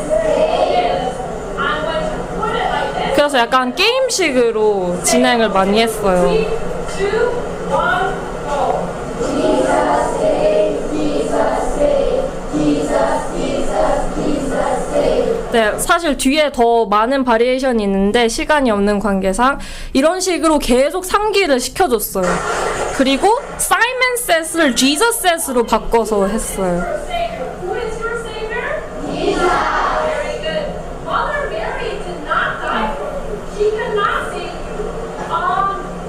Yes. I'm going to put it like this. 그래서 약간 게임식으로 진행을 많이 했어요. 3, 2, 1, go. 네, 사실 뒤에 더 많은 바리에이션이 있는데 시간이 없는 관계상 이런 식으로 계속 상기를 시켜줬어요. 그리고 Simon Says를 Jesus Says로 바꿔서 했어요. Savior. Who is your Savior? Jesus. Very good. Mother Mary did not die for you. She cannot save you.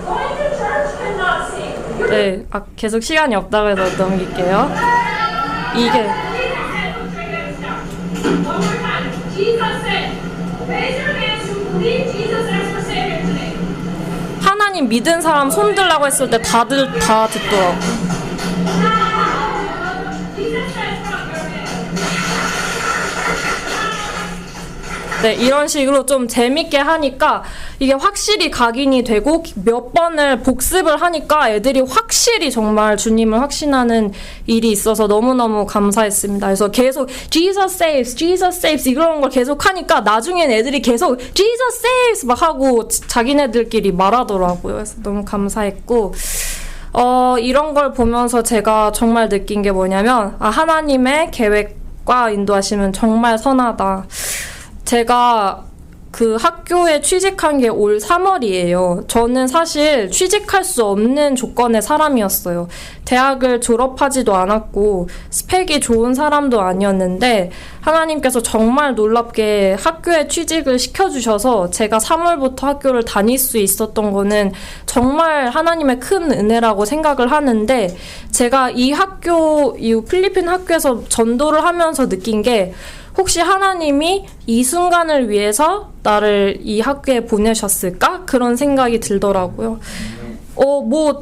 Going to church cannot save you. 네, 계속 시간이 없다고 해서 넘길게요. 이게 One more time. Jesus said, raise your hands who believe Jesus as your Savior today. 하나님 믿은 사람 손 들라고 했을 때 다들 다 듣더라고. Jesus said from your hand. 네, 이런 식으로 좀 재밌게 하니까 이게 확실히 각인이 되고 몇 번을 복습을 하니까 애들이 확실히 정말 주님을 확신하는 일이 있어서 너무너무 감사했습니다. 그래서 계속 Jesus saves, Jesus saves 이런 걸 계속 하니까 나중엔 애들이 계속 Jesus saves 막 하고 자기네들끼리 말하더라고요. 그래서 너무 감사했고 이런 걸 보면서 제가 정말 느낀 게 뭐냐면 하나님의 계획과 인도하시면 정말 선하다. 제가 그 학교에 취직한 게 올 3월이에요. 저는 사실 취직할 수 없는 조건의 사람이었어요. 대학을 졸업하지도 않았고 스펙이 좋은 사람도 아니었는데 하나님께서 정말 놀랍게 학교에 취직을 시켜주셔서 제가 3월부터 학교를 다닐 수 있었던 거는 정말 하나님의 큰 은혜라고 생각을 하는데 제가 이 필리핀 학교에서 전도를 하면서 느낀 게 혹시 하나님이 이 순간을 위해서 나를 이 학교에 보내셨을까? 그런 생각이 들더라고요.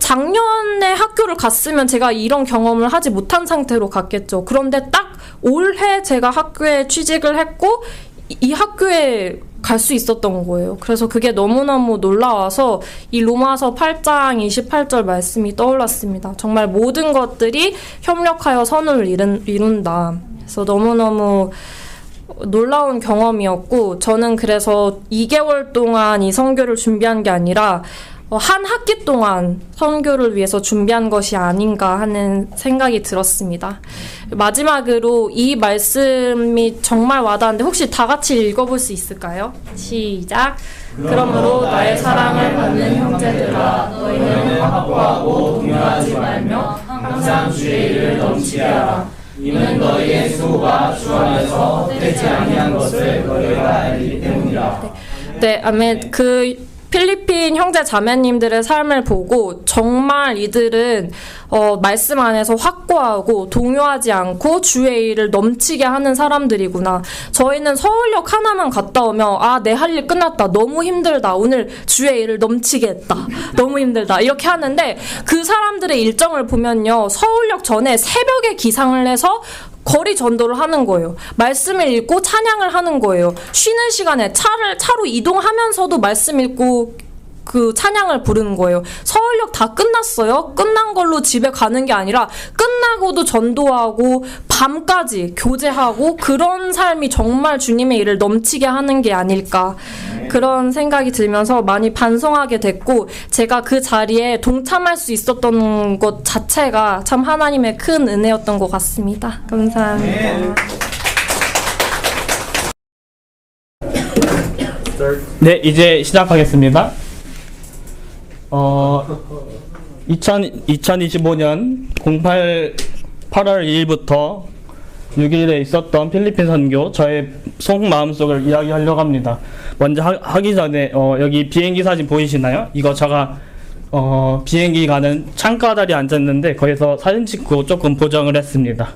작년에 학교를 갔으면 제가 이런 경험을 하지 못한 상태로 갔겠죠. 그런데 딱 올해 제가 학교에 취직을 했고, 이 학교에 갈 수 있었던 거예요. 그래서 그게 너무너무 놀라워서 이 로마서 8장 28절 말씀이 떠올랐습니다. 정말 모든 것들이 협력하여 선을 이룬다. 그래서 너무너무 놀라운 경험이었고 저는 그래서 2개월 동안 이 선교를 준비한 게 아니라 한 학기 동안 선교를 위해서 준비한 것이 아닌가 하는 생각이 들었습니다. 마지막으로 이 말씀이 정말 와닿는데 혹시 다 같이 읽어볼 수 있을까요? 시작! 그러므로 나의 사랑을 받는 형제들아 너희는 확고하고 동요하지 말며 항상 주의 일을 넘치게 하라. 이는 너희의 수고가 주 안에서 헛되지 아니한 것을 너희가 알기 때문이라. 네, 아멘. 필리핀 형제 자매님들의 삶을 보고 정말 이들은 말씀 안에서 확고하고 동요하지 않고 주의 일을 넘치게 하는 사람들이구나. 저희는 서울역 하나만 갔다 오면 내 할 일 끝났다. 너무 힘들다. 오늘 주의 일을 넘치게 했다. 너무 힘들다. 이렇게 하는데 그 사람들의 일정을 보면요. 서울역 전에 새벽에 기상을 해서 거리 전도를 하는 거예요. 말씀을 읽고 찬양을 하는 거예요. 쉬는 시간에 차로 이동하면서도 말씀 읽고 그 찬양을 부르는 거예요. 서울역 다 끝났어요. 끝난 걸로 집에 가는 게 아니라 끝난 끝나고도 전도하고 밤까지 교제하고 그런 삶이 정말 주님의 일을 넘치게 하는 게 아닐까 그런 생각이 들면서 많이 반성하게 됐고 제가 그 자리에 동참할 수 있었던 것 자체가 참 하나님의 큰 은혜였던 것 같습니다. 감사합니다. 네, 이제 시작하겠습니다. 2025년 8월 2일부터 6일에 있었던 필리핀 선교 저의 속마음속을 이야기하려고 합니다. 먼저 하기 전에 여기 비행기 사진 보이시나요? 이거 제가 비행기 가는 창가 자리에 앉았는데 거기서 사진 찍고 조금 보정을 했습니다.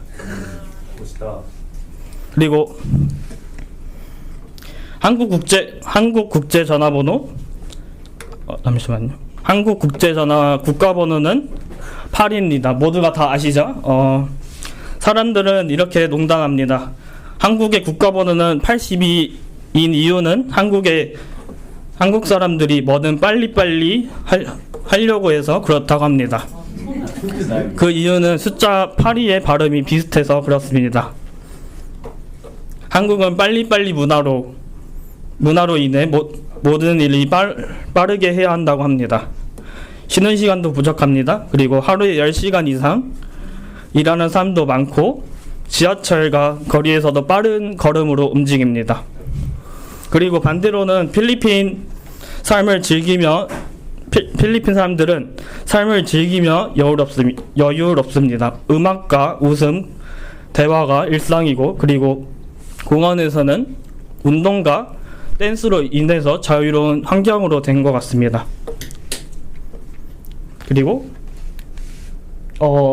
그리고 한국 국제 전화번호 잠시만요. 한국 국제 전화 국가번호는 8입니다. 모두가 다 아시죠? 사람들은 이렇게 농담합니다. 한국의 국가번호는 82인 이유는 한국 사람들이 뭐든 빨리빨리 하려고 해서 그렇다고 합니다. 그 이유는 숫자 82의 발음이 비슷해서 그렇습니다. 한국은 빨리빨리 문화로 인해 모든 일이 빠르게 해야 한다고 합니다. 쉬는 시간도 부족합니다. 그리고 하루에 10시간 이상 일하는 사람도 많고 지하철과 거리에서도 빠른 걸음으로 움직입니다. 그리고 반대로는 필리핀 사람들은 삶을 즐기며 여유롭습니다. 음악과 웃음, 대화가 일상이고 그리고 공원에서는 운동과 댄스로 인해서 자유로운 환경으로 된 것 같습니다. 그리고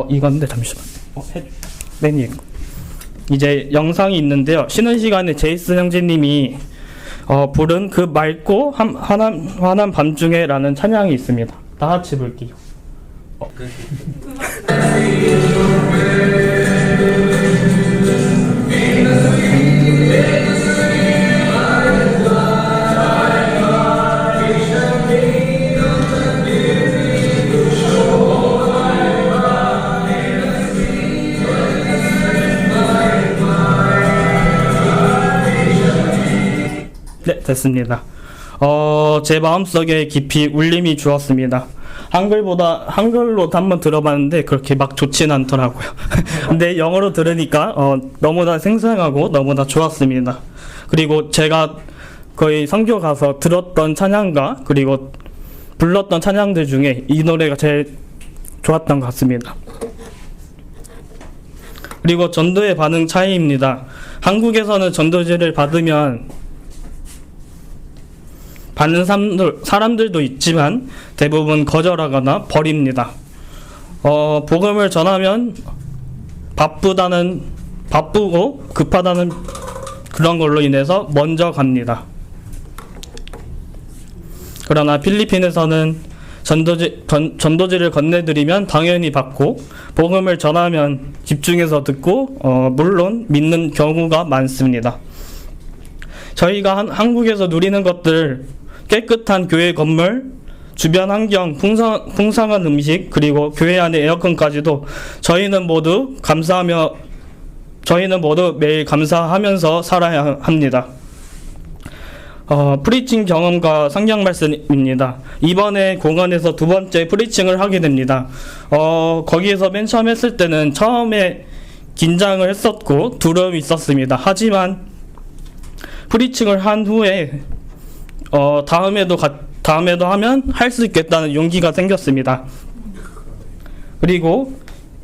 이건데 잠시만요. 맨 이제 영상이 있는데요. 쉬는 시간에 제이슨 형제님이 부른 그 맑고 환한 밤중에라는 찬양이 있습니다. 다 같이 볼게요. 네, 됐습니다. 제 마음속에 깊이 울림이 주었습니다. 한글로 한번 들어봤는데 그렇게 막 좋진 않더라고요. 근데 영어로 들으니까 너무나 생생하고 너무나 좋았습니다. 그리고 제가 거의 선교 가서 들었던 찬양가 그리고 불렀던 찬양들 중에 이 노래가 제일 좋았던 것 같습니다. 그리고 전도의 반응 차이입니다. 한국에서는 전도지를 받으면 받는 사람들도 있지만 대부분 거절하거나 버립니다. 복음을 전하면 바쁘고 급하다는 그런 걸로 인해서 먼저 갑니다. 그러나 필리핀에서는 전도지를 건네드리면 당연히 받고 복음을 전하면 집중해서 듣고 물론 믿는 경우가 많습니다. 저희가 한국에서 누리는 것들 깨끗한 교회 건물, 주변 환경, 풍성한 음식, 그리고 교회 안의 에어컨까지도 저희는 모두 매일 감사하면서 살아야 합니다. 프리칭 경험과 성경 말씀입니다. 이번에 공원에서 두 번째 프리칭을 하게 됩니다. 거기에서 맨 처음 했을 때는 처음에 긴장을 했었고 두려움이 있었습니다. 하지만 프리칭을 한 후에 다음에도 하면 할 수 있겠다는 용기가 생겼습니다. 그리고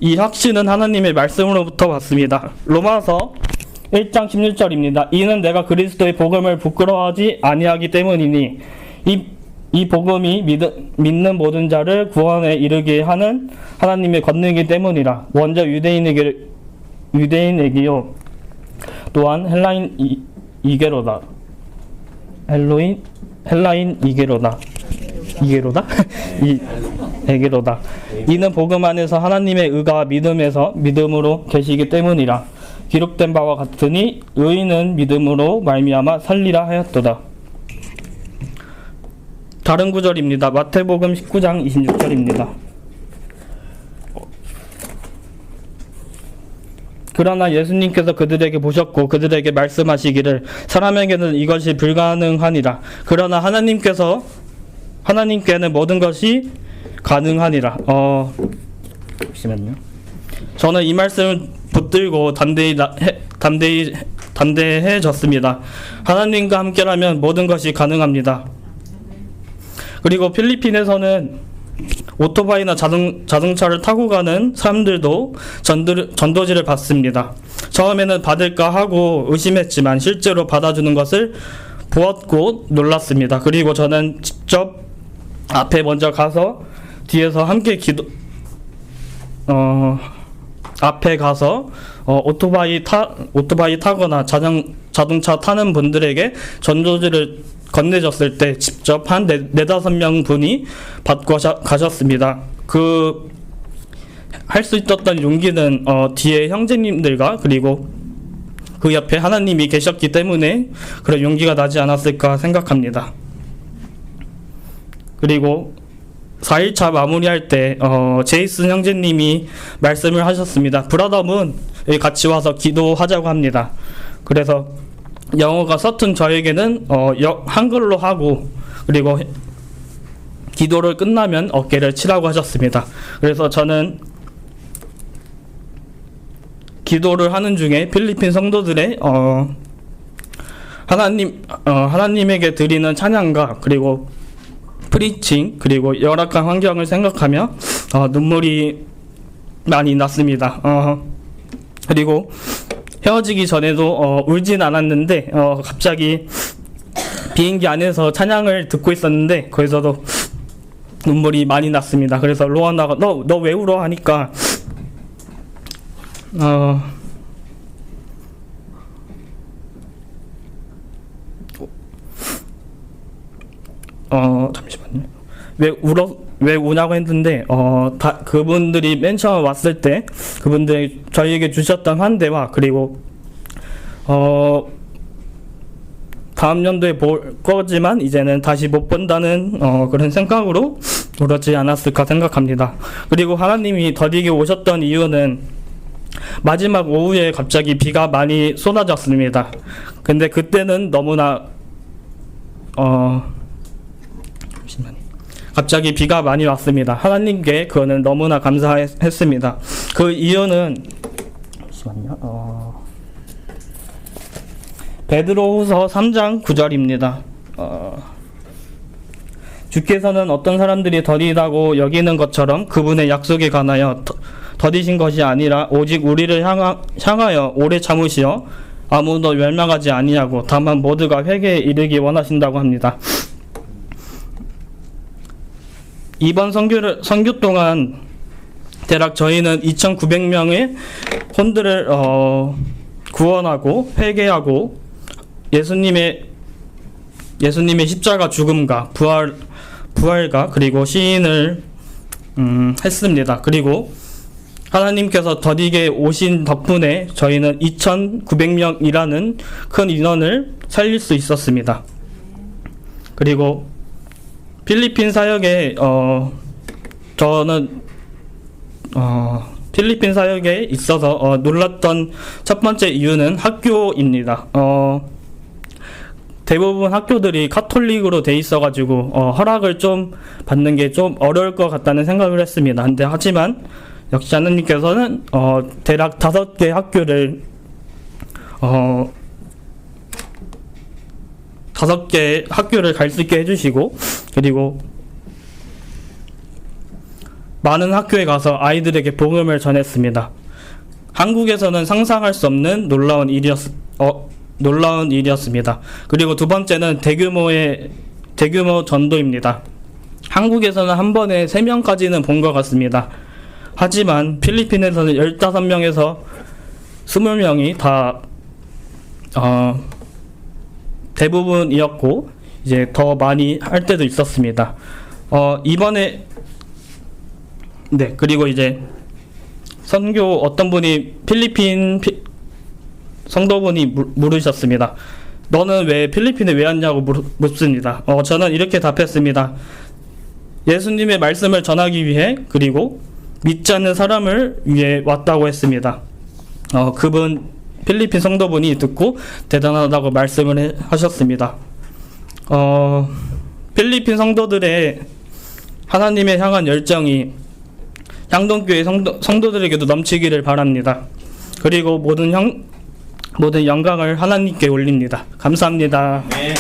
이 확신은 하나님의 말씀으로부터 왔습니다. 로마서 1장 16절입니다. 이는 내가 그리스도의 복음을 부끄러워하지 아니하기 때문이니 이 복음이 믿는 모든 자를 구원에 이르게 하는 하나님의 권능이기 때문이라. 먼저 유대인에게요 또한 헬라인 이게로다. 이는 복음 안에서 하나님의 의가 믿음으로 계시기 때문이라. 기록된 바와 같으니 의인은 믿음으로 말미암아 살리라 하였도다. 다른 구절입니다. 마태복음 19장 26절입니다. 그러나 예수님께서 그들에게 보셨고 그들에게 말씀하시기를 사람에게는 이것이 불가능하니라. 그러나 하나님께는 모든 것이 가능하니라. 잠시만요. 저는 이 말씀을 붙들고 담대해졌습니다. 하나님과 함께라면 모든 것이 가능합니다. 그리고 필리핀에서는 오토바이나 자동차를 타고 가는 사람들도 전도지를 받습니다. 처음에는 받을까 하고 의심했지만 실제로 받아주는 것을 보았고 놀랐습니다. 그리고 저는 직접 앞에 먼저 가서 뒤에서 함께 앞에 가서 오토바이 타거나 자동차 타는 분들에게 전도지를 건네줬을 때 직접 한 4-5명 분이 받고 가셨습니다. 할 수 있었던 용기는 뒤에 형제님들과 그리고 그 옆에 하나님이 계셨기 때문에 그런 용기가 나지 않았을까 생각합니다. 그리고 4일차 마무리할 때 제이슨 형제님이 말씀을 하셨습니다. 브라더문 같이 와서 기도하자고 합니다. 그래서 영어가 서툰 저에게는 한글로 하고 그리고 기도를 끝나면 어깨를 치라고 하셨습니다. 그래서 저는 기도를 하는 중에 필리핀 성도들의 하나님에게 드리는 찬양과 그리고 프리칭 그리고 열악한 환경을 생각하며 눈물이 많이 났습니다. 그리고 헤어지기 전에도 울진 않았는데 갑자기 비행기 안에서 찬양을 듣고 있었는데 거기서도 눈물이 많이 났습니다. 그래서 로아나가 너 왜 울어 하니까 잠시만요. 왜 우냐고 했는데 그분들이 맨 처음 왔을 때 그분들이 저희에게 주셨던 환대와 그리고 다음 연도에 볼 거지만 이제는 다시 못 본다는 그런 생각으로 울었지 않았을까 생각합니다. 그리고 하나님이 더디게 오셨던 이유는 마지막 오후에 갑자기 비가 많이 쏟아졌습니다. 근데 그때는 너무나 갑자기 비가 많이 왔습니다. 하나님께 그거는 너무나 감사했습니다. 그 이유는 베드로후서 3장 9절입니다. 주께서는 어떤 사람들이 더디다고 여기는 것처럼 그분의 약속에 관하여 더디신 것이 아니라 오직 우리를 향하여 오래 참으시어 아무도 멸망하지 아니하고 다만 모두가 회개에 이르기 원하신다고 합니다. 이번 선교 동안 대략 저희는 2,900명의 혼들을 구원하고 회개하고 예수님의 십자가 죽음과 부활과 그리고 시인을 했습니다. 그리고 하나님께서 더디게 오신 덕분에 저희는 2,900명이라는 큰 인원을 살릴 수 있었습니다. 그리고 필리핀 사역에 저는 필리핀 사역에 있어서 놀랐던 첫 번째 이유는 학교입니다. 대부분 학교들이 카톨릭으로 돼 있어가지고 허락을 좀 받는 게 좀 어려울 것 같다는 생각을 했습니다. 근데 하지만 역시 하나님께서는 대략 5개 학교를 5개 학교를 갈 수 있게 해주시고 그리고 많은 학교에 가서 아이들에게 복음을 전했습니다. 한국에서는 상상할 수 없는 놀라운 일이었습니다. 그리고 두 번째는 대규모 전도입니다. 한국에서는 한 번에 3명까지는 본 것 같습니다. 하지만 필리핀에서는 15명에서 20명이 다 대부분이었고 이제 더 많이 할 때도 있었습니다. 이번에 그리고 이제 선교 어떤 분이 필리핀 성도분이 물으셨습니다. 너는 왜 필리핀에 왜 왔냐고 묻습니다. 저는 이렇게 답했습니다. 예수님의 말씀을 전하기 위해 그리고 믿지 않는 사람을 위해 왔다고 했습니다. 그분 필리핀 성도분이 듣고 대단하다고 말씀을 하셨습니다. 필리핀 성도들의 하나님의 향한 열정이 향동교회 성도들에게도 넘치기를 바랍니다. 그리고 모든 영광을 하나님께 올립니다. 감사합니다. 네.